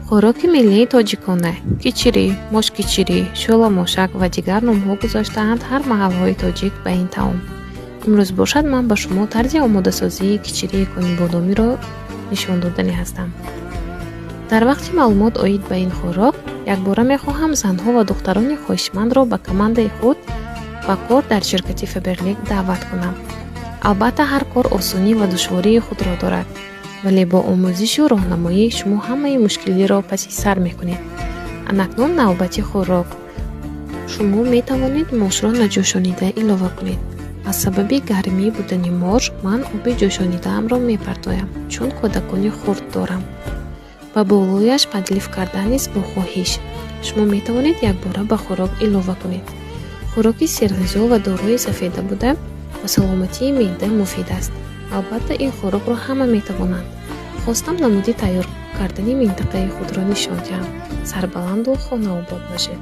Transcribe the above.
خوراک ملی تاجیکانه، کیچیری، ماش کیچیری، شولا ماشک و دیگر نام‌ها گذاشته‌اند هر محل‌های تاجیک به این طعام. امروز باشد من به شما طرز آماده سازی کیچیری کانی بادامی را نشان دادنی هستم. در وقتی معلومات آید به این خوراک، یک باره می‌خواهم زنها و دختران خواهشمند را به کمند خود و کار در شرکت فبرلیک دعوت کنم. البته هر کار آسانی و دشواری خود را دارد، ولی با آموزش و راهنمایی شما همه مشکلی را پس سر می‌کنید. اکنون نوبت خوراک. شما می‌توانید ماش را نجوشانیده اضافه کنید. از سبب گرمی بودن ماش من آب جوشانیده ام را می‌پرتایم چون کودکانی خرد دارم. و بالایش تدلیف کردن است با خواهش. شما می‌توانید یک باره به خوراک اضافه کنید. خوراک سرغذا و داروی سفیده بوده و سلامتی معده مفید است. البته این خوراک را همه می‌توانند. خواستم نمودی تیار کردن منطقه خود را نشان دهم. سربلند و خانه آباد باشید.